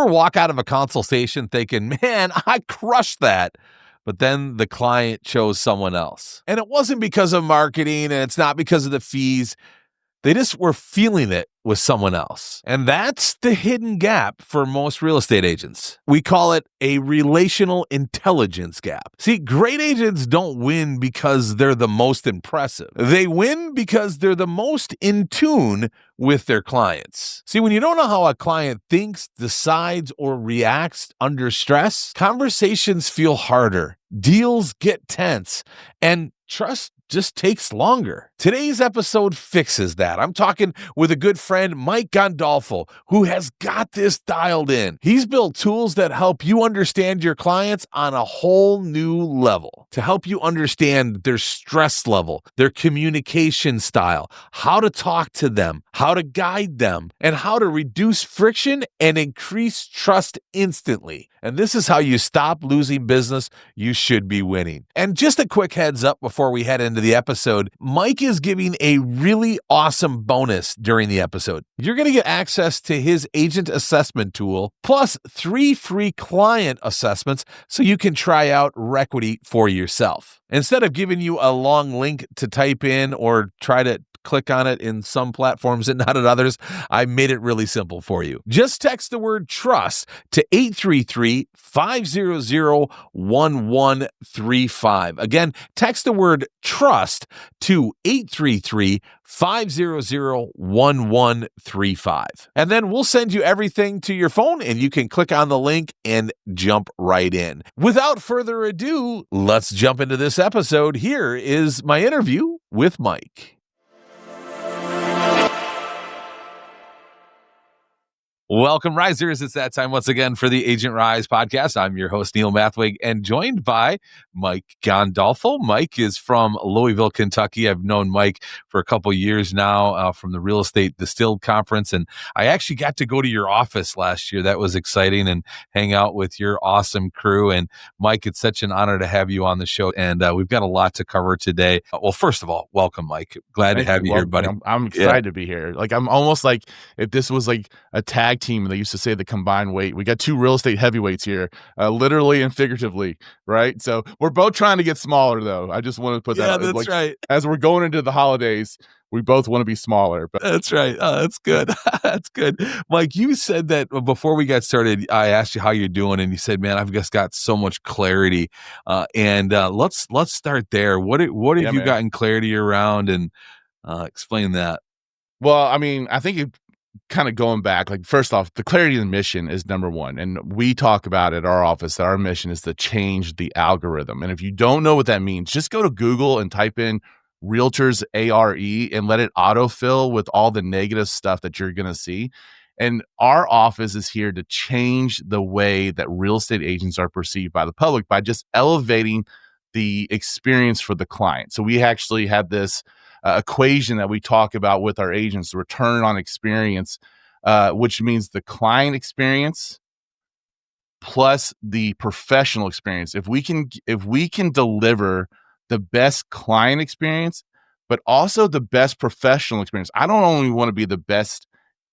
walk out of a consultation thinking, man, I crushed that, but then the client chose someone else? And it wasn't because of marketing, and it's not because of the fees. They just were feeling it with someone else. And that's the hidden gap for most real estate agents. We call it a relational intelligence gap. See, great agents don't win because they're the most impressive. They win because they're the most in tune with their clients. See, when you don't know how a client thinks, decides, or reacts under stress, conversations feel harder, deals get tense, and trust just takes longer. Today's episode fixes that. I'm talking with a good friend, Mike Gandolfo, who has got this dialed in. He's built tools that help you understand your clients on a whole new level, to help you understand their stress level, their communication style, how to talk to them, how to guide them, and how to reduce friction and increase trust instantly. And this is how you stop losing business you should be winning. And just a quick heads up before we head into the episode, Mike is giving a really awesome bonus during the episode. You're going to get access to his agent assessment tool, plus 3 free client assessments so you can try out Requity for yourself. Instead of giving you a long link to type in or try to click on it in some platforms and not at others, I made it really simple for you. Just text the word trust to 833-500-1135. Again, text the word trust to 833-500-1135. And then we'll send you everything to your phone and you can click on the link and jump right in. Without further ado, let's jump into this episode. Here is my interview with Mike. Welcome, Risers. It's that time once again for the Agent Rise podcast. I'm your host, Neil Mathweg, and joined by Mike Gandolfo. Mike is from Louisville, Kentucky. I've known Mike for a couple years now from the Real Estate Distilled Conference, and I actually got to go to your office last year. That was exciting, and hang out with your awesome crew. And Mike, it's such an honor to have you on the show, and we've got a lot to cover today. Well, first of all, welcome, Mike. Glad to have you here, buddy. I'm excited to be here. Like, I'm almost like if this was like a tag team, they used to say the combined weight. We got 2 real estate heavyweights here, literally and figuratively, right? So we're both trying to get smaller, though. I just want to put that out. That's right. As we're going into the holidays, we both want to be smaller. But that's right. Oh, that's good. That's good. Mike, you said that before we got started, I asked you how you're doing, and you said, man, I've just got so much clarity. Let's start there. What have you gotten clarity around, and explain that? Well, I mean, I think it kind of going back, like, first off, the clarity of the mission is number one. And we talk about at our office that our mission is to change the algorithm. And if you don't know what that means, just go to Google and type in realtors ARE and let it autofill with all the negative stuff that you're going to see. And our office is here to change the way that real estate agents are perceived by the public by just elevating the experience for the client. So we actually have this equation that we talk about with our agents, the return on experience, which means the client experience plus the professional experience. If we can deliver the best client experience, but also the best professional experience. I don't only want to be the best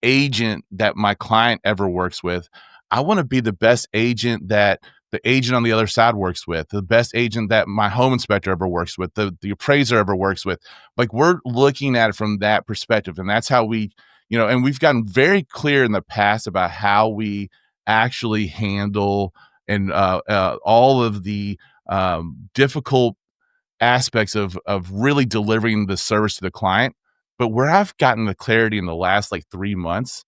agent that my client ever works with. I want to be the best agent that the agent on the other side works with, the best agent that my home inspector ever works with, the appraiser ever works with. Like, we're looking at it from that perspective. And that's how we, and we've gotten very clear in the past about how we actually handle and all of the difficult aspects of really delivering the service to the client. But where I've gotten the clarity in the last 3 months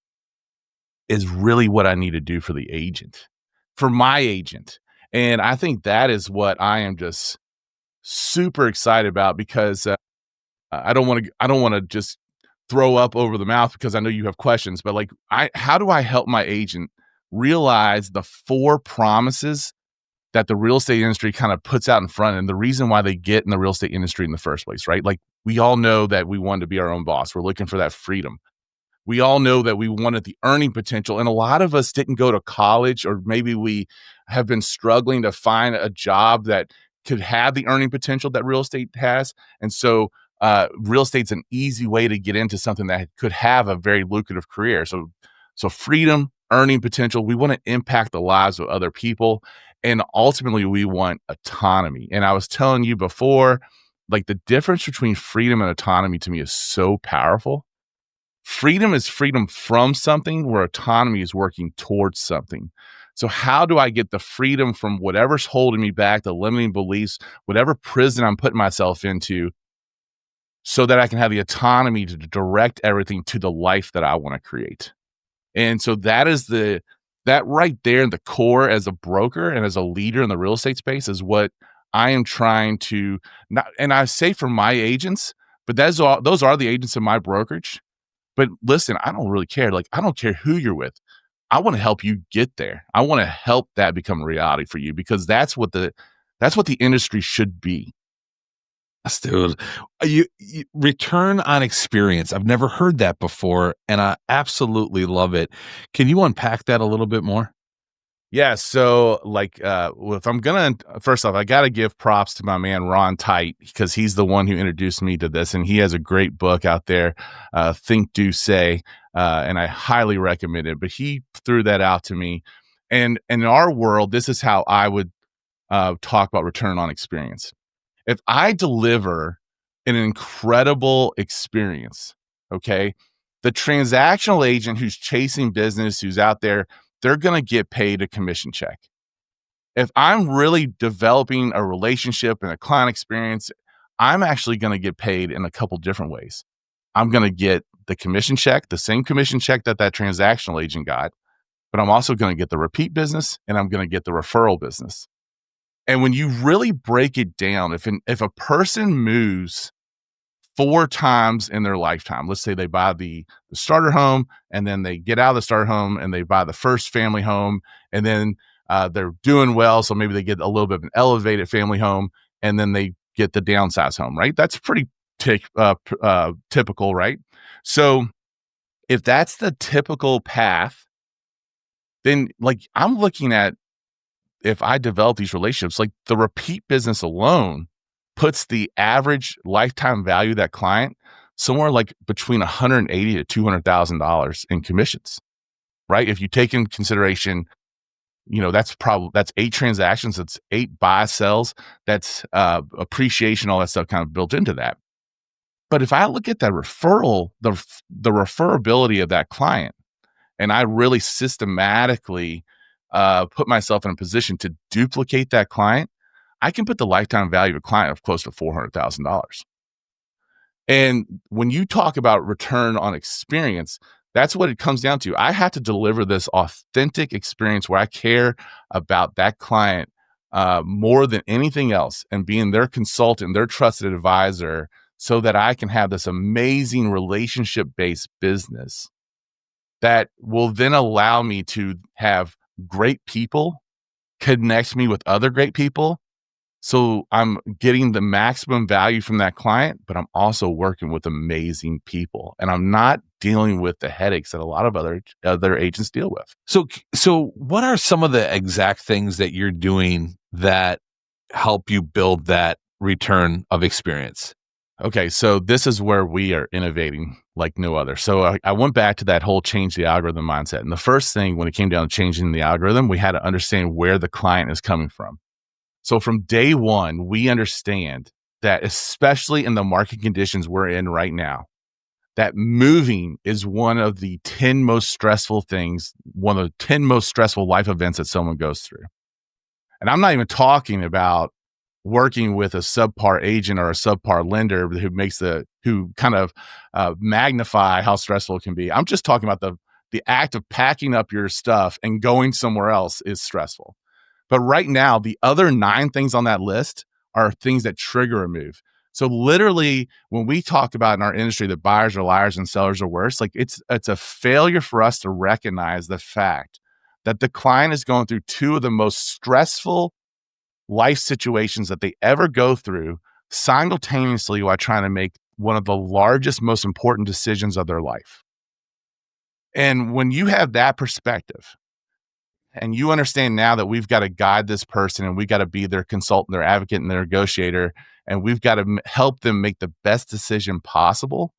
is really what I need to do for the agent, for my agent. And I think that is what I am just super excited about, because I don't want to just throw up over the mouth, because I know you have questions, but how do I help my agent realize the 4 promises that the real estate industry kind of puts out in front, and the reason why they get in the real estate industry in the first place, right? Like, we all know that we want to be our own boss. We're looking for that freedom. We all know that we wanted the earning potential, and a lot of us didn't go to college, or maybe we have been struggling to find a job that could have the earning potential that real estate has. And so real estate's an easy way to get into something that could have a very lucrative career. So freedom, earning potential. We want to impact the lives of other people. And ultimately, we want autonomy. And I was telling you before, like the difference between freedom and autonomy to me is so powerful. Freedom is freedom from something, where autonomy is working towards something. So, how do I get the freedom from whatever's holding me back, the limiting beliefs, whatever prison I'm putting myself into, so that I can have the autonomy to direct everything to the life that I want to create? And so that right there in the core as a broker and as a leader in the real estate space is what I am trying to not, and I say for my agents, but those are the agents in my brokerage. But listen, I don't really care. Like, I don't care who you're with. I want to help you get there. I want to help that become a reality for you, because that's what the industry should be. Yes, dude. You return on experience. I've never heard that before, and I absolutely love it. Can you unpack that a little bit more? Yeah, so like, well, if I'm gonna first off, I gotta give props to my man Ron Tite, because he's the one who introduced me to this, and he has a great book out there, Think, Do, Say, and I highly recommend it. But he threw that out to me, and in our world, this is how I would talk about return on experience. If I deliver an incredible experience, okay, the transactional agent who's chasing business, who's out there, they're going to get paid a commission check. If I'm really developing a relationship and a client experience, I'm actually going to get paid in a couple different ways. I'm going to get the commission check, the same commission check that transactional agent got, but I'm also going to get the repeat business, and I'm going to get the referral business. And when you really break it down, if a person moves 4 times in their lifetime, let's say they buy the starter home, and then they get out of the starter home and they buy the first family home, and then they're doing well, so maybe they get a little bit of an elevated family home, and then they get the downsize home, right? That's pretty typical, right? So if that's the typical path, then like I'm looking at, if I develop these relationships, like the repeat business alone puts the average lifetime value of that client somewhere like between $180,000 to $200,000 in commissions, right? If you take in consideration, that's 8 transactions, that's 8 buy sells, that's appreciation, all that stuff kind of built into that. But if I look at that referral, the referability of that client, and I really systematically put myself in a position to duplicate that client, I can put the lifetime value of a client of close to $400,000. And when you talk about return on experience, that's what it comes down to. I have to deliver this authentic experience where I care about that client more than anything else, and being their consultant, their trusted advisor, so that I can have this amazing relationship-based business that will then allow me to have great people connect me with other great people. So I'm getting the maximum value from that client, but I'm also working with amazing people, and I'm not dealing with the headaches that a lot of other agents deal with. So what are some of the exact things that you're doing that help you build that return of experience? Okay, so this is where we are innovating like no other. So I went back to that whole change the algorithm mindset. And the first thing, when it came down to changing the algorithm, we had to understand where the client is coming from. So from day one, we understand that, especially in the market conditions we're in right now, that moving is one of the 10 most stressful things, one of the 10 most stressful life events that someone goes through. And I'm not even talking about working with a subpar agent or a subpar lender who kind of magnify how stressful it can be. I'm just talking about the act of packing up your stuff and going somewhere else is stressful. But right now, the other 9 things on that list are things that trigger a move. So literally, when we talk about in our industry that buyers are liars and sellers are worse, like it's a failure for us to recognize the fact that the client is going through 2 of the most stressful life situations that they ever go through simultaneously, while trying to make one of the largest, most important decisions of their life. And when you have that perspective, and you understand now that we've got to guide this person, and we got to be their consultant, their advocate, and their negotiator, and we've got to help them make the best decision possible,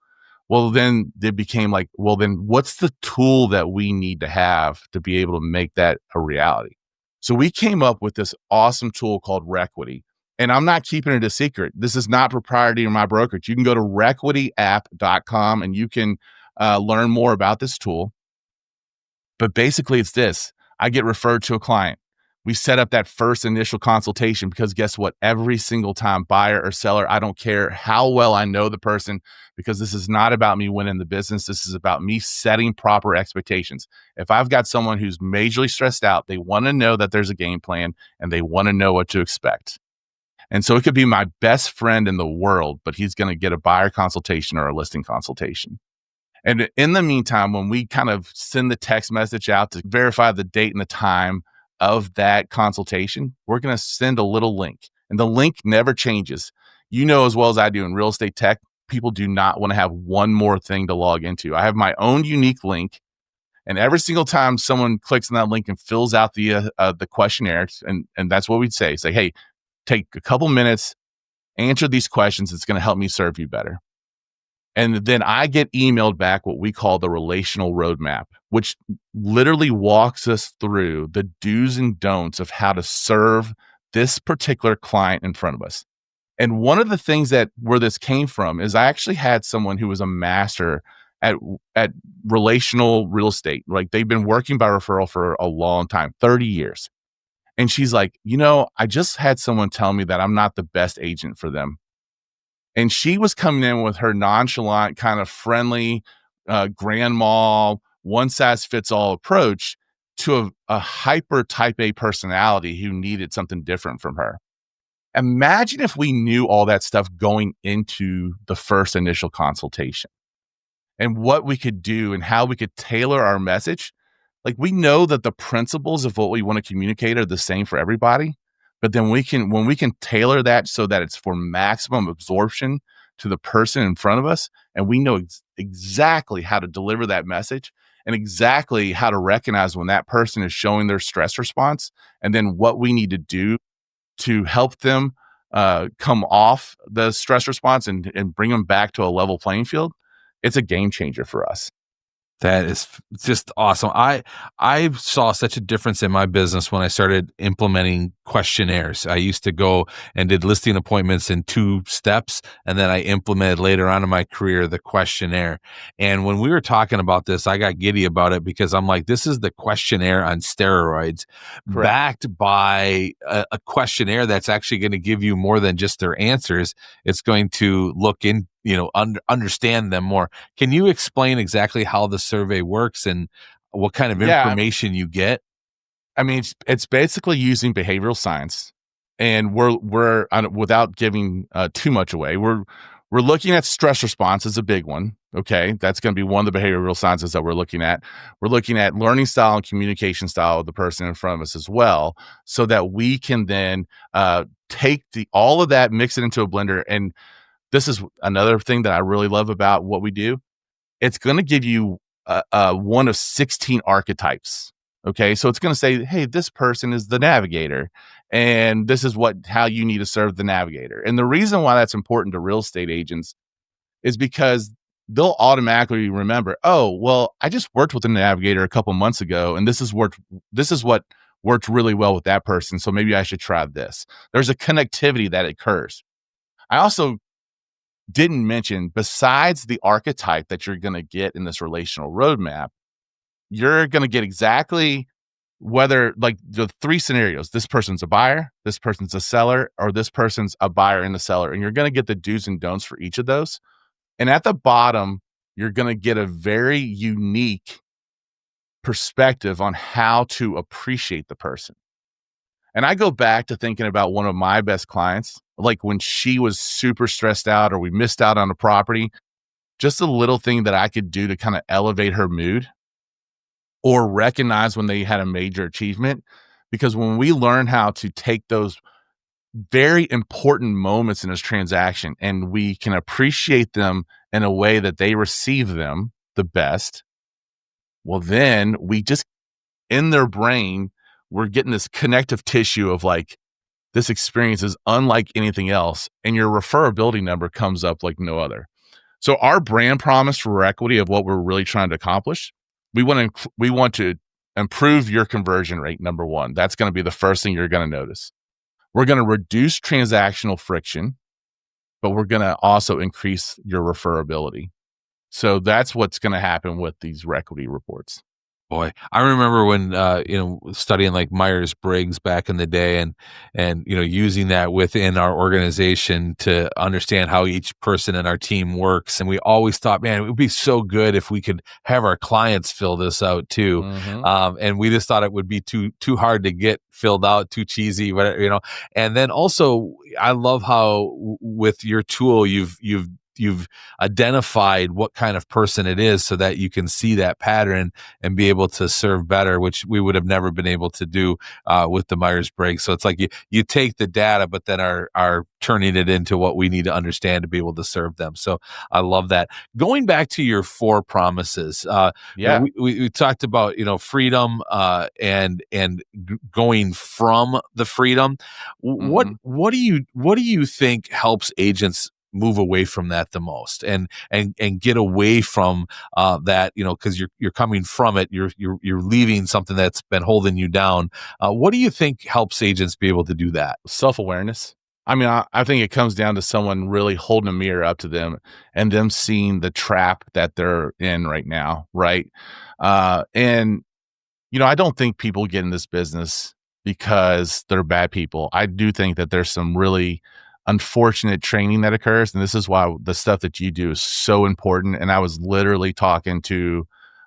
Well, then it became like, well, then what's the tool that we need to have to be able to make that a reality? So we came up with this awesome tool called Requity. And I'm not keeping it a secret. This is not proprietary of my brokerage. You can go to requityapp.com and you can learn more about this tool. But basically, it's this. I get referred to a client. We set up that first initial consultation because guess what? Every single time, buyer or seller, I don't care how well I know the person, because this is not about me winning the business. This is about me setting proper expectations. If I've got someone who's majorly stressed out, they want to know that there's a game plan and they want to know what to expect. And so it could be my best friend in the world, but he's going to get a buyer consultation or a listing consultation. And in the meantime, when we kind of send the text message out to verify the date and the time of that consultation, we're going to send a little link. And the link never changes. You know as well as I do, in real estate tech, people do not want to have one more thing to log into. I have my own unique link. And every single time someone clicks on that link and fills out the questionnaire, and that's what we'd say, hey, take a couple minutes, answer these questions. It's going to help me serve you better. And then I get emailed back what we call the relational roadmap, which literally walks us through the do's and don'ts of how to serve this particular client in front of us. And one of the things that where this came from is I actually had someone who was a master at relational real estate. Like, they've been working by referral for a long time, 30 years. And she's like, I just had someone tell me that I'm not the best agent for them. And she was coming in with her nonchalant, kind of friendly, grandma, one-size-fits-all approach to a hyper type A personality who needed something different from her. Imagine if we knew all that stuff going into the first initial consultation and what we could do and how we could tailor our message. Like, we know that the principles of what we want to communicate are the same for everybody. But then when we can tailor that so that it's for maximum absorption to the person in front of us, and we know exactly how to deliver that message and exactly how to recognize when that person is showing their stress response, and then what we need to do to help them come off the stress response and bring them back to a level playing field, it's a game changer for us. That is just awesome. I saw such a difference in my business when I started implementing questionnaires. I used to go and did listing appointments in 2 steps, and then I implemented later on in my career the questionnaire. And when we were talking about this, I got giddy about it because I'm like, this is the questionnaire on steroids, Correct. backed by a questionnaire that's actually going to give you more than just their answers. It's going to look in, understand them more. Can you explain exactly how the survey works and what kind of information you get? I mean, it's basically using behavioral science, and we're without giving too much away. We're looking at stress response as a big one. Okay, that's going to be one of the behavioral sciences that we're looking at. We're looking at learning style and communication style of the person in front of us as well, so that we can then take all of that, mix it into a blender. And this is another thing that I really love about what we do. It's going to give you one of 16 archetypes. Okay, so it's going to say, hey, this person is the navigator, and this is how you need to serve the navigator. And the reason why that's important to real estate agents is because they'll automatically remember, oh, well, I just worked with a navigator a couple months ago, and this is what worked really well with that person. So maybe I should try this. There's a connectivity that occurs. I also didn't mention, besides the archetype that you're going to get in this relational roadmap, you're going to get exactly whether, like, the 3 scenarios: this person's a buyer, this person's a seller, or this person's a buyer and a seller. And you're going to get the do's and don'ts for each of those. And at the bottom, you're going to get a very unique perspective on how to appreciate the person. And I go back to thinking about one of my best clients, like when she was super stressed out or we missed out on a property, just a little thing that I could do to kind of elevate her mood or recognize when they had a major achievement. Because when we learn how to take those very important moments in this transaction and we can appreciate them in a way that they receive them the best, well, then we just, in their brain, we're getting this connective tissue of like, this experience is unlike anything else. And your referability number comes up like no other. So our brand promise for equity of what we're really trying to accomplish, we want to improve your conversion rate, number one. That's going to be the first thing you're going to notice. We're going to reduce transactional friction, but we're going to also increase your referability. So that's what's going to happen with these equity reports. Boy, I remember when studying like Myers-Briggs back in the day, and using that within our organization to understand how each person in our team works. And we always thought, man, it would be so good if we could have our clients fill this out too. And we just thought it would be too hard to get filled out, too cheesy, whatever. And then also, I love how with your tool you've identified what kind of person it is so that you can see that pattern and be able to serve better, which we would have never been able to do with the Myers-Briggs. So it's like you take the data, but then are turning it into what we need to understand to be able to serve them. So I love that. Going back to your 4 promises, we talked about, freedom and going from the freedom. What do you think helps agents move away from that the most and get away from that, because you're coming from it, you're leaving something that's been holding you down. What do you think helps agents be able to do that? Self-awareness. I mean, I think it comes down to someone really holding a mirror up to them and them seeing the trap that they're in right now, right? And I don't think people get in this business because they're bad people. I do think that there's some really unfortunate training that occurs, and this is why the stuff that you do is so important. And I was literally talking to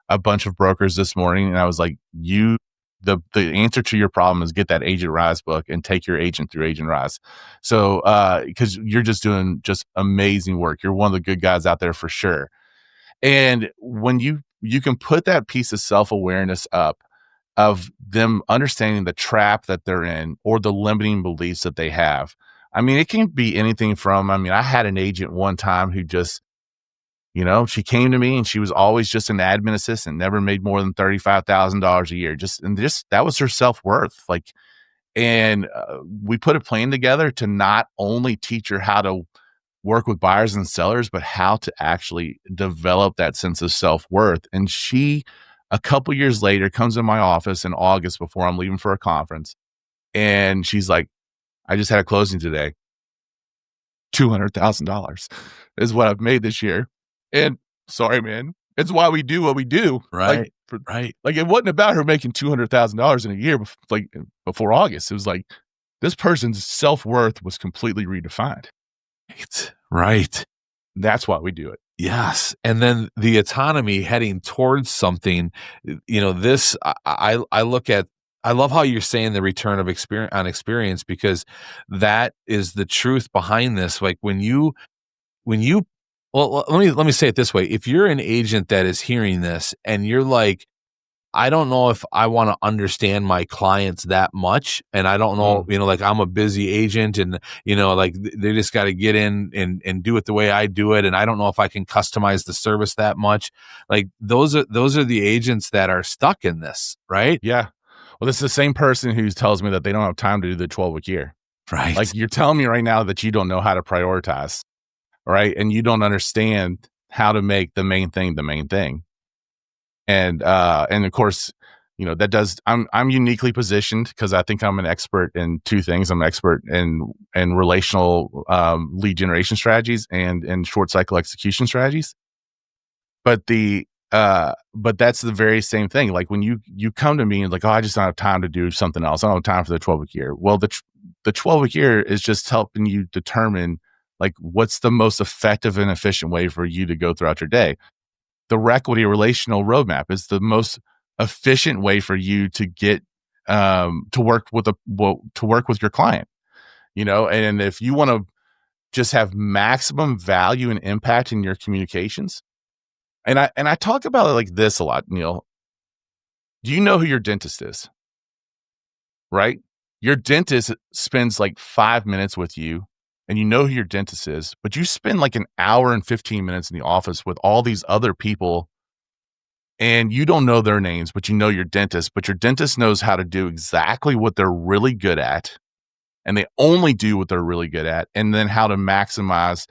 a bunch of brokers this morning, and I was like, the answer to your problem is get that Agent Rise book and take your agent through Agent Rise. So because you're just doing just amazing work. You're one of the good guys out there for sure. And when you can put that piece of self-awareness up of them understanding the trap that they're in or the limiting beliefs that they have. I mean, it can be anything from, I had an agent one time who just, she came to me and she was always just an admin assistant, never made more than $35,000 a year. Just that was her self-worth. And we put a plan together to not only teach her how to work with buyers and sellers, but how to actually develop that sense of self-worth. And she, a couple years later, comes in my office in August before I'm leaving for a conference. And she's like, I just had a closing today. $200,000 is what I've made this year. And sorry, man, it's why we do what we do. Right. Right. Like, it wasn't about her making $200,000 in a year, before August. It was like, this person's self-worth was completely redefined. Right. That's why we do it. Yes. And then the autonomy heading towards something, this, I look at, I love how you're saying the return of experience, because that is the truth behind this. Like when you, well, let me say it this way. If you're an agent that is hearing this and you're like, I don't know if I want to understand my clients that much. And I don't know, I'm a busy agent and, they just got to get in and do it the way I do it. And I don't know if I can customize the service that much. Like those are the agents that are stuck in this, right? Yeah. Well, this is the same person who tells me that they don't have time to do the 12-week year. Right. Like, you're telling me right now that you don't know how to prioritize, right? And you don't understand how to make the main thing the main thing. And of course, that does, I'm uniquely positioned because I think I'm an expert in 2 things. I'm an expert in relational lead generation strategies and in short cycle execution strategies. But but that's the very same thing. Like when you come to me and like, oh, I just don't have time to do something else. I don't have time for the 12-week year. Well, the 12-week year is just helping you determine like what's the most effective and efficient way for you to go throughout your day. The equity relational roadmap is the most efficient way for you to get to work with your client. And if you want to just have maximum value and impact in your communications. And I talk about it like this a lot, Neil. Do you know who your dentist is? Right? Your dentist spends like 5 minutes with you and you know who your dentist is, but you spend like an hour and 15 minutes in the office with all these other people and you don't know their names, but you know your dentist, but your dentist knows how to do exactly what they're really good at. And they only do what they're really good at, and then how to maximize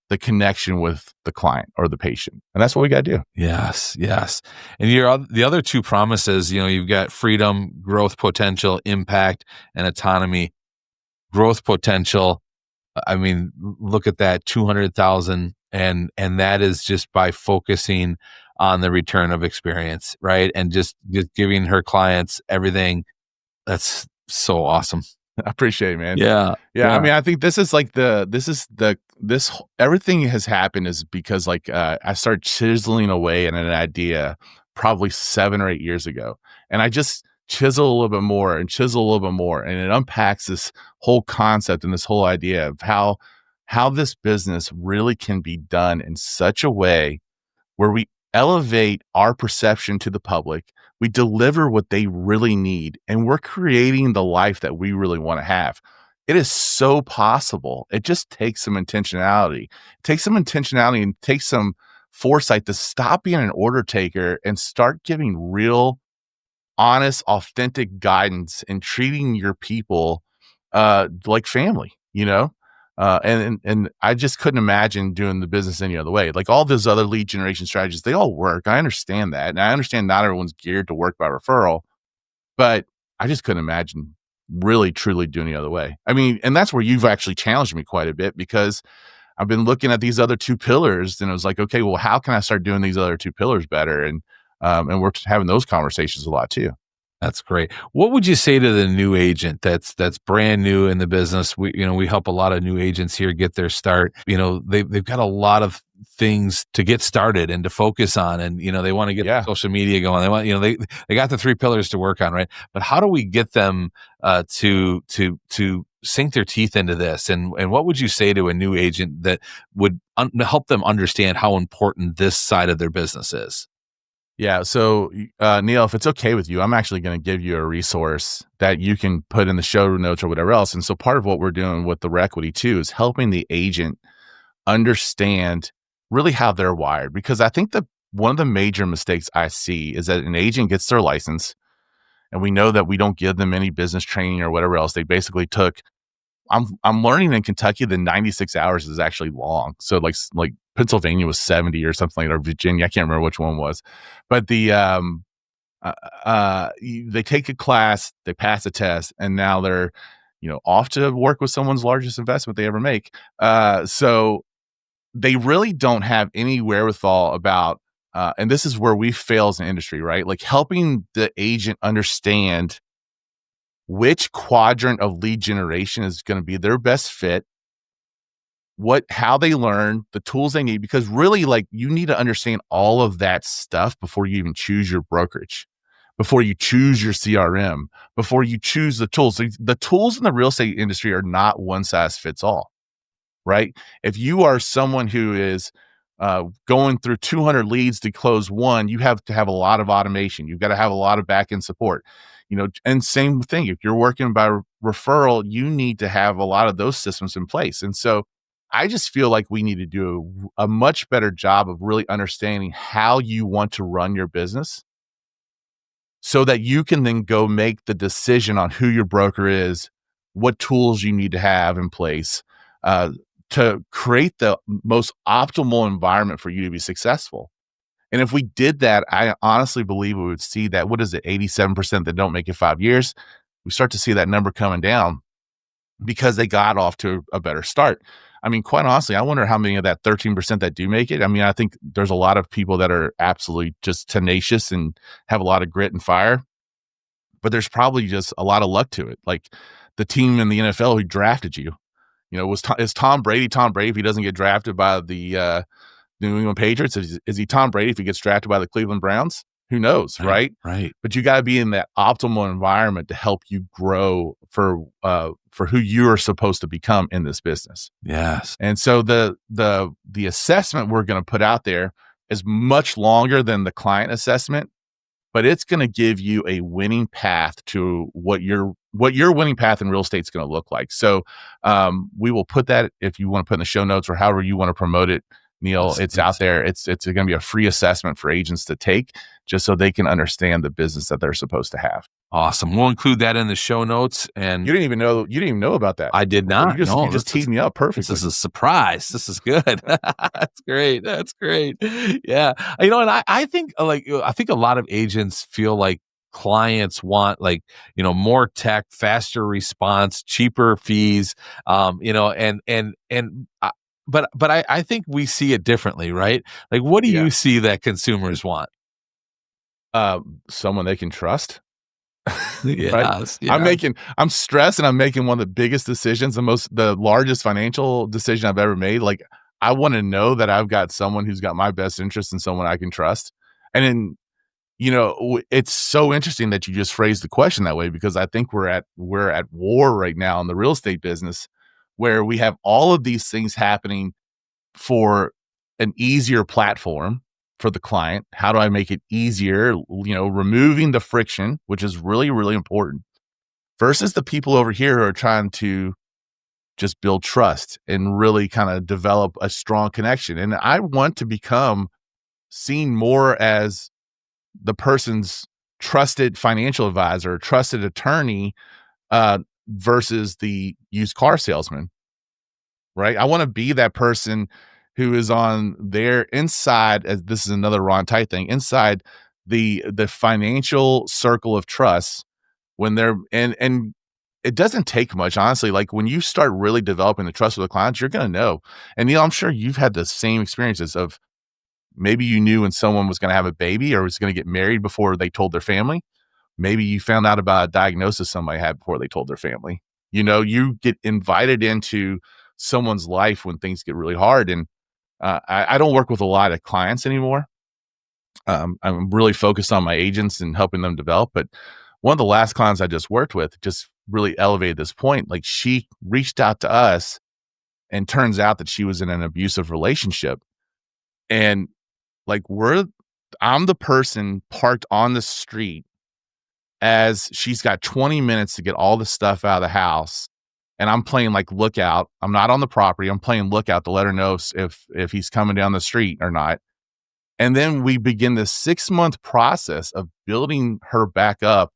the connection with the client or the patient. And that's what we got to do. Yes, yes. And the other two promises, you've got freedom, growth potential, impact, and autonomy. Growth potential, I mean, look at that, 200,000, and that is just by focusing on the return of experience, right? And just giving her clients everything. That's so awesome. I appreciate it, man. Yeah. Yeah. I mean, I think everything has happened is because I started chiseling away at an idea probably 7 or 8 years ago. And I just chisel a little bit more and chisel a little bit more. And it unpacks this whole concept and this whole idea of how this business really can be done in such a way where we elevate our perception to the public, we deliver what they really need, and we're creating the life that we really want to have. It is so possible. It just takes some intentionality. It takes some intentionality and takes some foresight to stop being an order taker and start giving real, honest, authentic guidance and treating your people like family, and I just couldn't imagine doing the business any other way. Like all those other lead generation strategies, they all work. I understand that. And I understand not everyone's geared to work by referral, but I just couldn't imagine really truly doing the other way. I mean, and that's where you've actually challenged me quite a bit, because I've been looking at these other two pillars and I was like, okay, well, how can I start doing these other two pillars better? And we're having those conversations a lot too. That's great. What would you say to the new agent that's brand new in the business? We help a lot of new agents here get their start. They've got a lot of things to get started and to focus on, and they want to get their social media going. They want they got the 3 pillars to work on, right? But how do we get them to sink their teeth into this? And what would you say to a new agent that would help them understand how important this side of their business is? Yeah. So, Neil, if it's okay with you, I'm actually going to give you a resource that you can put in the show notes or whatever else. And so part of what we're doing with the Requity too is helping the agent understand really how they're wired. Because I think that one of the major mistakes I see is that an agent gets their license and we know that we don't give them any business training or whatever else. They basically took, I'm learning in Kentucky that 96 hours is actually long. So like Pennsylvania was 70 or something like that, or Virginia. I can't remember which one was, but they take a class, they pass a test, and now they're, off to work with someone's largest investment they ever make. So they really don't have any wherewithal about, and this is where we fail as an industry, right? Like helping the agent understand which quadrant of lead generation is going to be their best fit, how they learn, the tools they need, because really you need to understand all of that stuff before you even choose your brokerage, before you choose your CRM, before you choose the tools. The tools in the real estate industry are not one size fits all, right? If you are someone who is going through 200 leads to close one, you have to have a lot of automation. You've got to have a lot of back-end support. And same thing, if you're working by referral, you need to have a lot of those systems in place. And so I just feel like we need to do a much better job of really understanding how you want to run your business so that you can then go make the decision on who your broker is, what tools you need to have in place to create the most optimal environment for you to be successful. And if we did that, I honestly believe we would see that, 87% that don't make it 5 years, we start to see that number coming down because they got off to a better start. I mean, quite honestly, I wonder how many of that 13% that do make it. I mean, I think there's a lot of people that are absolutely just tenacious and have a lot of grit and fire, but there's probably just a lot of luck to it. Like the team in the NFL who drafted you, is Tom Brady if he doesn't get drafted by the New England Patriots? Is he Tom Brady if he gets drafted by the Cleveland Browns? Who knows, right? Right. But you got to be in that optimal environment to help you grow for who you are supposed to become in this business. Yes. And so the assessment we're going to put out there is much longer than the client assessment, but it's going to give you a winning path to what your winning path in real estate is going to look like. So we will put that, if you want to put in the show notes or however you want to promote it, Neil. It's out there. It's going to be a free assessment for agents to take just so they can understand the business that they're supposed to have. Awesome. We'll include that in the show notes. And you didn't even know about that. I did not. You just teed me up perfectly. This is a surprise. This is good. That's great. That's great. Yeah. And I think I think a lot of agents feel like clients want more tech, faster response, cheaper fees, but I think we see it differently, right? Like, what do you see that consumers want? Someone they can trust. Yes, right? I'm stressed, and I'm making one of the biggest decisions, the largest financial decision I've ever made. Like, I want to know that I've got someone who's got my best interest and someone I can trust. And then, it's so interesting that you just phrased the question that way, because I think we're at war right now in the real estate business, where we have all of these things happening for an easier platform for the client. How do I make it easier? Removing the friction, which is really, really important, versus the people over here who are trying to just build trust and really kind of develop a strong connection. And I want to become seen more as the person's trusted financial advisor, trusted attorney, versus the used car salesman, right? I want to be that person who is on their inside, as this is another Ron Tite thing, inside the financial circle of trust, when they're and it doesn't take much, honestly. Like, when you start really developing the trust with the clients, you're going to know. And Neil, I'm sure you've had the same experiences of maybe you knew when someone was going to have a baby or was going to get married before they told their family. Maybe you found out about a diagnosis somebody had before they told their family. You get invited into someone's life when things get really hard. And I don't work with a lot of clients anymore. I'm really focused on my agents and helping them develop. But one of the last clients I just worked with just really elevated this point. Like, she reached out to us, and turns out that she was in an abusive relationship. And like, I'm the person parked on the street as she's got 20 minutes to get all the stuff out of the house. And I'm playing like lookout. I'm not on the property. I'm playing lookout to let her know if he's coming down the street or not. And then we begin this 6-month process of building her back up.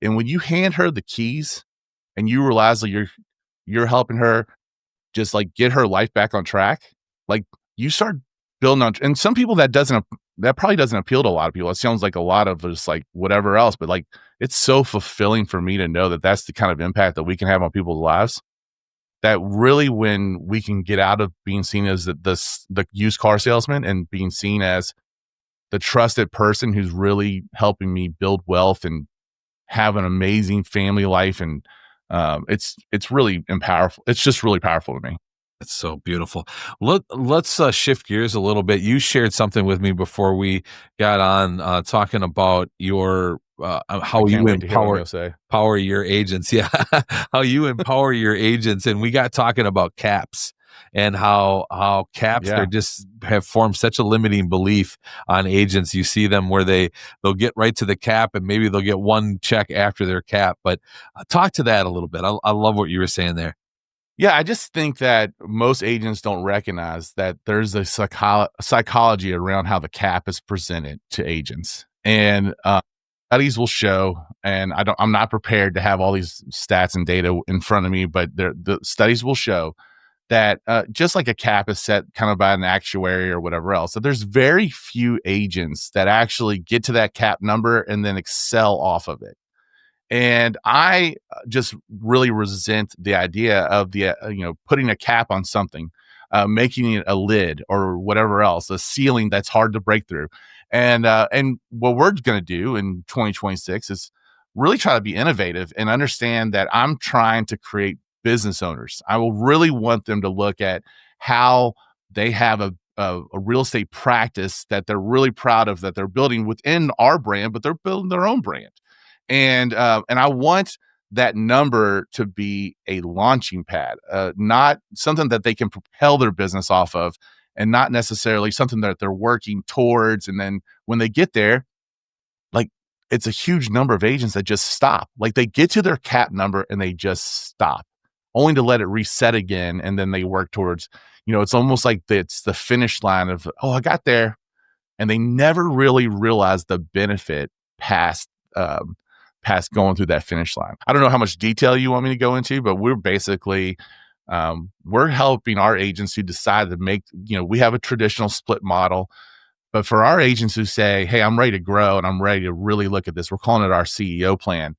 And when you hand her the keys and you realize that you're helping her just like get her life back on track, like, you start building on. And some people that probably doesn't appeal to a lot of people. It sounds like a lot of just like whatever else, but like, it's so fulfilling for me to know that that's the kind of impact that we can have on people's lives. That really, when we can get out of being seen as the used car salesman and being seen as the trusted person who's really helping me build wealth and have an amazing family life. And it's really powerful. It's just really powerful to me. That's so beautiful. Let's shift gears a little bit. You shared something with me before we got on, talking about your how you empower your agents. Yeah, how you empower your agents, and we got talking about caps and how caps are just have formed such a limiting belief on agents. You see them where they'll get right to the cap, and maybe they'll get one check after their cap. But talk to that a little bit. I love what you were saying there. Yeah, I just think that most agents don't recognize that there's a psychology around how the cap is presented to agents. And studies will show, and I'm not prepared to have all these stats and data in front of me, but the studies will show that just like a cap is set kind of by an actuary or whatever else, so there's very few agents that actually get to that cap number and then excel off of it. And I just really resent the idea of putting a cap on something, making it a lid or whatever else, a ceiling that's hard to break through. And what we're going to do in 2026 is really try to be innovative and understand that I'm trying to create business owners. I will really want them to look at how they have a real estate practice that they're really proud of, that they're building within our brand, but they're building their own brand. And I want that number to be a launching pad, not something that they can propel their business off of, and not necessarily something that they're working towards. And then when they get there, like, it's a huge number of agents that just stop. Like, they get to their cap number and they just stop. only to let it reset again. And then they work towards, it's almost like it's the finish line of, oh, I got there. And they never really realize the benefit past past going through that finish line. I don't know how much detail you want me to go into, but we're basically we're helping our agents who decide to make, we have a traditional split model, but for our agents who say, hey, I'm ready to grow and I'm ready to really look at this, we're calling it our CEO plan.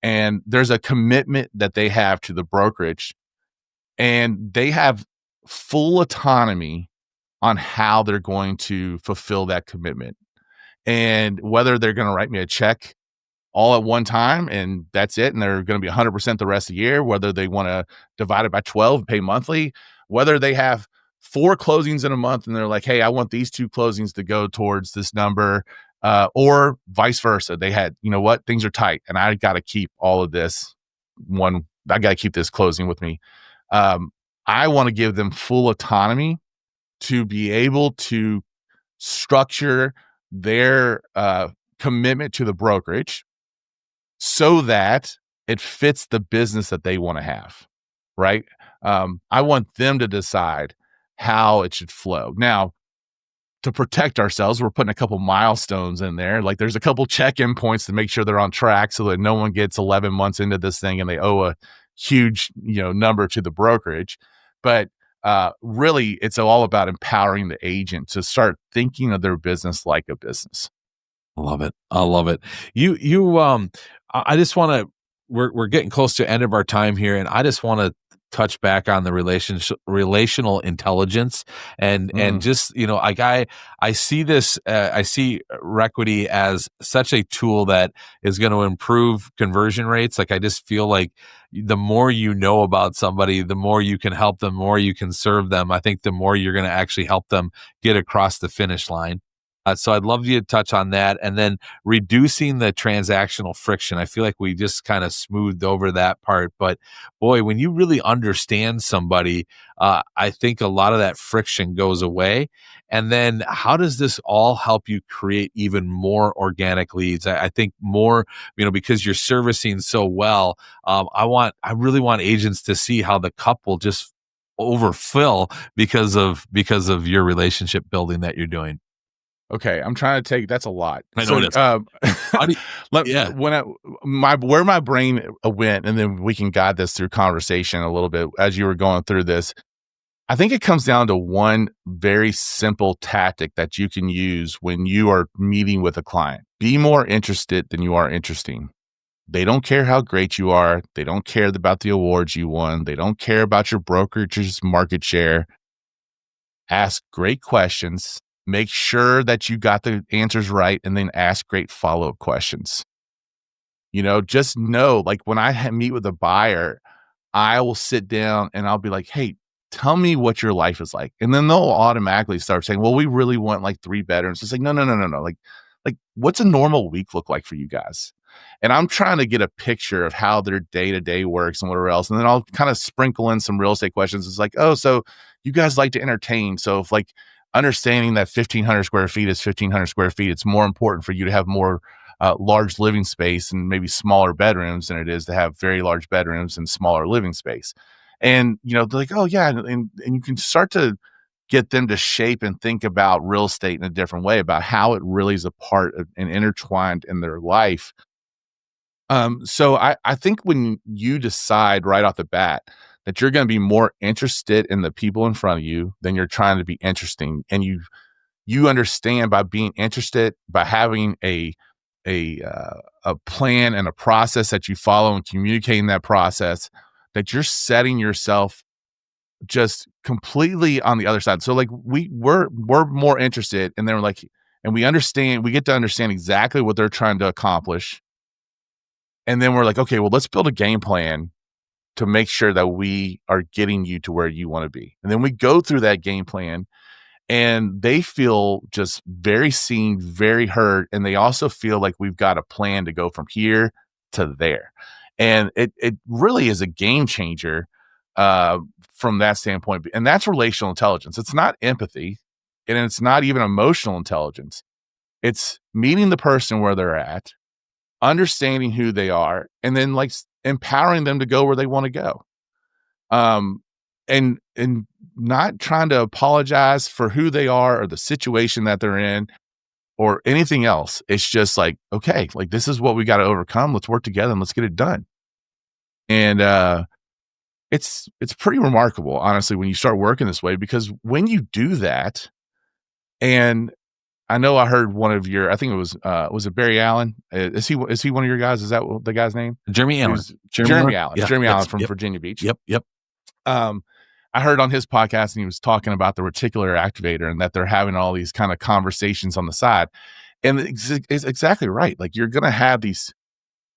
And there's a commitment that they have to the brokerage, and they have full autonomy on how they're going to fulfill that commitment, and whether they're going to write me a check all at one time and that's it, and they're going to be 100% the rest of the year, whether they want to divide it by 12 and pay monthly, whether they have 4 closings in a month and they're like, hey, I want these 2 closings to go towards this number, or vice versa. They had, what, things are tight and I got to keep all of this I got to keep this closing with me. I want to give them full autonomy to be able to structure their commitment to the brokerage so that it fits the business that they want to have, right? I want them to decide how it should flow. Now, to protect ourselves, we're putting a couple milestones in there. Like there's a couple check-in points to make sure they're on track so that no one gets 11 months into this thing and they owe a huge, number to the brokerage. But really, it's all about empowering the agent to start thinking of their business like a business. I love it. I love it. I just want to, we're getting close to the end of our time here, and I just want to touch back on the relational intelligence and just, I see this, I see Requity as such a tool that is going to improve conversion rates. Like, I just feel like the more you know about somebody, the more you can help them, the more you can serve them. I think the more you're going to actually help them get across the finish line. So I'd love you to touch on that, and then reducing the transactional friction. I feel like we just kind of smoothed over that part, but boy, when you really understand somebody, I think a lot of that friction goes away. And then how does this all help you create even more organic leads? I think more, because you're servicing so well. I really want agents to see how the cup will just overfill because of your relationship building that you're doing. Okay, I'm trying to take that's a lot. I know it is. How do you, yeah. Where my brain went, and then we can guide this through conversation a little bit as you were going through this. I think it comes down to one very simple tactic that you can use when you are meeting with a client. Be more interested than you are interesting. They don't care how great you are. They don't care about the awards you won. They don't care about your brokerage's market share. Ask great questions. Make sure that you got the answers right, and then ask great follow-up questions. Just know, like when I meet with a buyer, I will sit down and I'll be like, hey, tell me what your life is like. And then they'll automatically start saying, well, we really want like 3 bedrooms. It's like, no. Like what's a normal week look like for you guys? And I'm trying to get a picture of how their day-to-day works and whatever else. And then I'll kind of sprinkle in some real estate questions. It's like, oh, so you guys like to entertain. So if like understanding that 1,500 square feet is 1,500 square feet, it's more important for you to have more large living space and maybe smaller bedrooms than it is to have very large bedrooms and smaller living space. And, they're like, oh yeah. And you can start to get them to shape and think about real estate in a different way, about how it really is a part of and intertwined in their life. So I think when you decide right off the bat that you're going to be more interested in the people in front of you than you're trying to be interesting, and you understand by being interested, by having a plan and a process that you follow and communicating that process, that you're setting yourself just completely on the other side. So like we're more interested, and they're like, and we get to understand exactly what they're trying to accomplish. And then we're like, okay, well, let's build a game plan to make sure that we are getting you to where you want to be. And then we go through that game plan, and they feel just very seen, very heard. And they also feel like we've got a plan to go from here to there. And it really is a game changer from that standpoint. And that's relational intelligence. It's not empathy, and it's not even emotional intelligence. It's meeting the person where they're at, understanding who they are, and then like empowering them to go where they want to go. And not trying to apologize for who they are or the situation that they're in or anything else. It's just like, okay, like this is what we got to overcome. Let's work together and let's get it done. And it's pretty remarkable, honestly, when you start working this way, because when you do that, and I know I heard one of your, I think it was it Barry Allen? Is he one of your guys? Is that the guy's name? Jeremy Allen. Jeremy Allen. Yeah, Jeremy yes, Allen from yep. Virginia Beach. Yep. I heard on his podcast, and he was talking about the reticular activator and that they're having all these kind of conversations on the side. And it's exactly right. Like you're going to have these,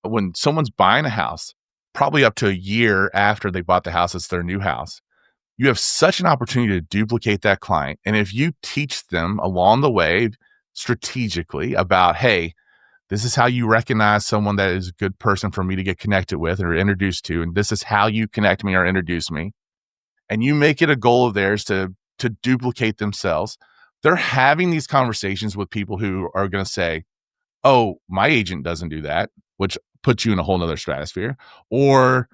when someone's buying a house, probably up to a year after they bought the house, it's their new house. You have such an opportunity to duplicate that client. And if you teach them along the way strategically about, hey, this is how you recognize someone that is a good person for me to get connected with or introduced to, and this is how you connect me or introduce me, and you make it a goal of theirs to duplicate themselves, they're having these conversations with people who are going to say, oh, my agent doesn't do that, which puts you in a whole nother stratosphere. Or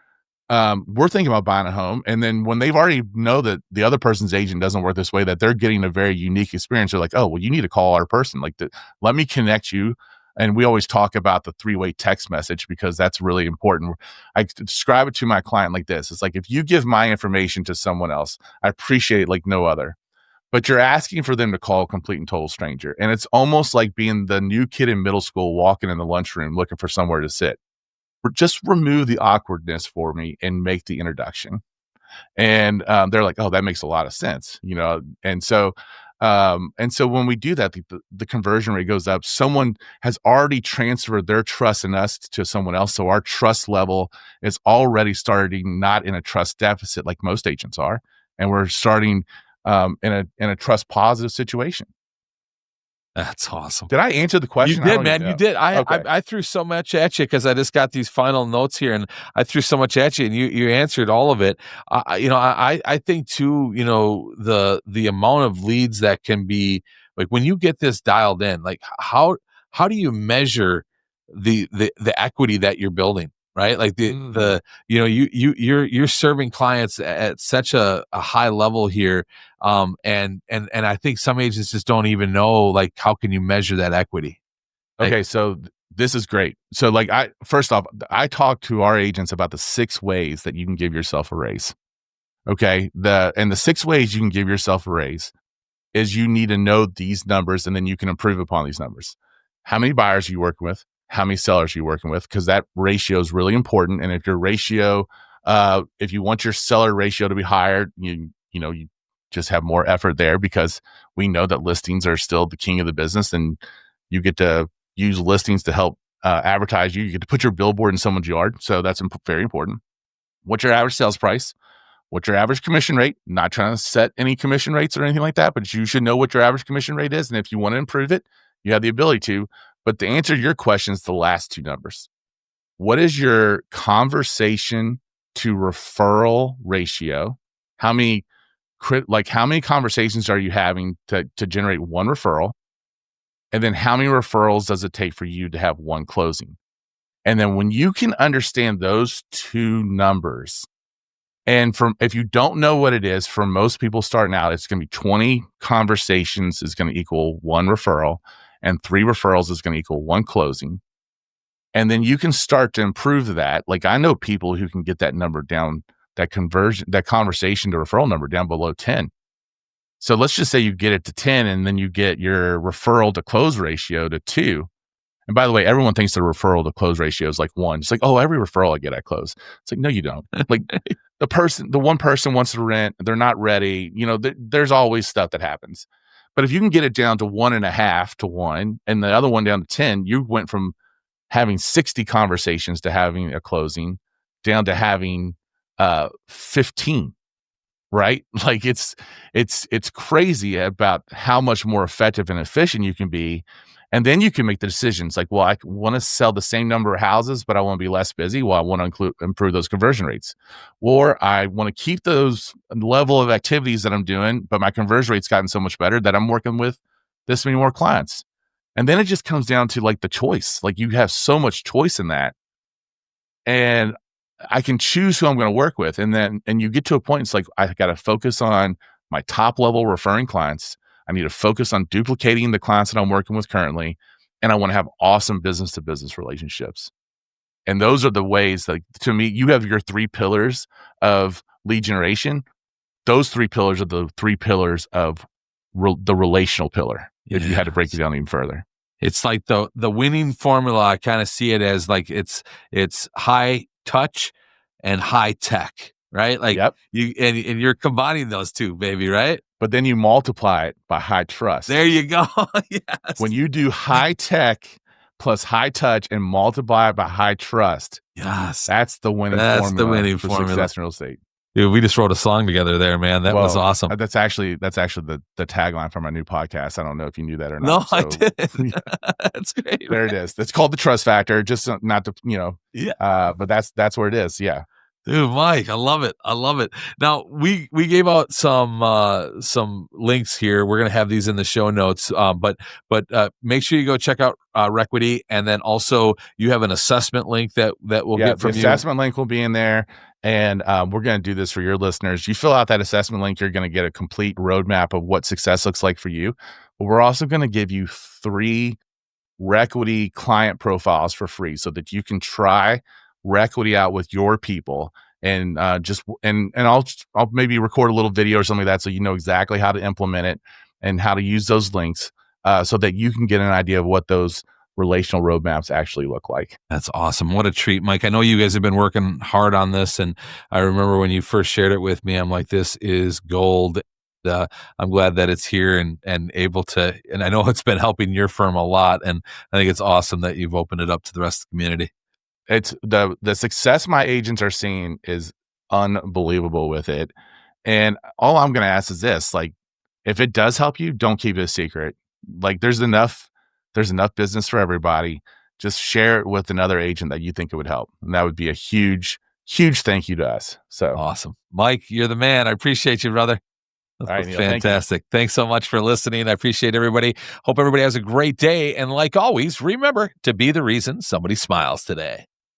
we're thinking about buying a home. And then when they've already know that the other person's agent doesn't work this way, that they're getting a very unique experience, they're like, oh, well, you need to call our person. Like, let me connect you. And we always talk about the 3-way text message because that's really important. I describe it to my client like this. It's like, if you give my information to someone else, I appreciate it like no other. But you're asking for them to call a complete and total stranger. And it's almost like being the new kid in middle school walking in the lunchroom looking for somewhere to sit. Just remove the awkwardness for me and make the introduction. And they're like, oh, that makes a lot of sense, you know? And so when we do that, the conversion rate goes up. Someone has already transferred their trust in us to someone else. So our trust level is already starting not in a trust deficit like most agents are. And we're starting in a trust positive situation. That's awesome. Did I answer the question? You did, man. You did. I threw so much at you because I just got these final notes here, and I threw so much at you, and you answered all of it. I think too, the amount of leads that can be, like, when you get this dialed in, like how do you measure the equity that you're building? Right? Like you're serving clients at such a high level here. And I think some agents just don't even know, like, how can you measure that equity? Okay. So this is great. So like, first off, I talk to our agents about the 6 ways that you can give yourself a raise. Okay. The 6 ways you can give yourself a raise is you need to know these numbers, and then you can improve upon these numbers. How many buyers are you working with? How many sellers are you working with? Because that ratio is really important. And if your ratio, if you want your seller ratio to be higher, you just have more effort there, because we know that listings are still the king of the business, and you get to use listings to help advertise you. You get to put your billboard in someone's yard. So that's very important. What's your average sales price? What's your average commission rate? Not trying to set any commission rates or anything like that, but you should know what your average commission rate is. And if you want to improve it, you have the ability to. But to answer your question is the last 2 numbers. What is your conversation to referral ratio? How many conversations are you having to generate 1 referral? And then how many referrals does it take for you to have 1 closing? And then when you can understand those 2 numbers, and if you don't know what it is, for most people starting out, it's going to be 20 conversations is going to equal 1 referral, and 3 referrals is going to equal 1 closing. And then you can start to improve that. Like, I know people who can get that number down, that conversation to referral number down below 10. So let's just say you get it to 10, and then you get your referral to close ratio to 2. And by the way, everyone thinks the referral to close ratio is like 1. It's like, oh, every referral I get, I close. It's like, no, you don't. Like, the one person wants to rent, they're not ready. There's always stuff that happens. But if you can get it down to 1.5 to 1, and the other one down to 10, you went from having 60 conversations to having a closing down to having 15. Right? Like, it's crazy about how much more effective and efficient you can be. And then you can make the decisions like, well, I want to sell the same number of houses, but I want to be less busy. Well, I want to improve those conversion rates. Or I want to keep those level of activities that I'm doing, but my conversion rate's gotten so much better that I'm working with this many more clients. And then it just comes down to like the choice. Like, you have so much choice in that. And I can choose who I'm going to work with. And you get to a point, it's like, I got to focus on my top level referring clients. I need to focus on duplicating the clients that I'm working with currently. And I want to have awesome business to business relationships. And those are the ways that, to me, you have your 3 pillars of lead generation. Those 3 pillars are the 3 pillars of the relational pillar. If you had to break it down even further. It's like the winning formula. I kind of see it as like it's high touch and high tech, right? Like and you're combining those two, baby, right? But then you multiply it by high trust. There you go. Yes. When you do high tech plus high touch and multiply it by high trust, yes, that's the winning formula. That's the winning formula for success in real estate. Dude, we just wrote a song together there, man. That was awesome. That's actually the tagline for my new podcast. I don't know if you knew that or not. No, I didn't. That's great. There it is. It's called The Trust Factor. Just not to, but that's where it is. Yeah. Dude, Mike, I love it. I love it. Now we gave out some links here. We're gonna have these in the show notes. But make sure you go check out Requity, and then also you have an assessment link that we'll get from you. The assessment link will be in there, and we're gonna do this for your listeners. You fill out that assessment link, you're gonna get a complete roadmap of what success looks like for you. But we're also gonna give you 3 Requity client profiles for free, so that you can try Requity out with your people, and I'll maybe record a little video or something like that, so you know exactly how to implement it and how to use those links, so that you can get an idea of what those relational roadmaps actually look like. That's awesome. What a treat, Mike. I know you guys have been working hard on this, and I remember when you first shared it with me, I'm like, this is gold. I'm glad that it's here and able to, and I know it's been helping your firm a lot, and I think it's awesome that you've opened it up to the rest of the community. It's the success my agents are seeing is unbelievable with it. And all I'm going to ask is this, like, if it does help you, don't keep it a secret. Like, there's enough business for everybody. Just share it with another agent that you think it would help. And that would be a huge, huge thank you to us. So awesome. Mike, you're the man. I appreciate you, brother. That's all right, Neil, fantastic. Thanks so much for listening. I appreciate everybody. Hope everybody has a great day. And like always, remember to be the reason somebody smiles today.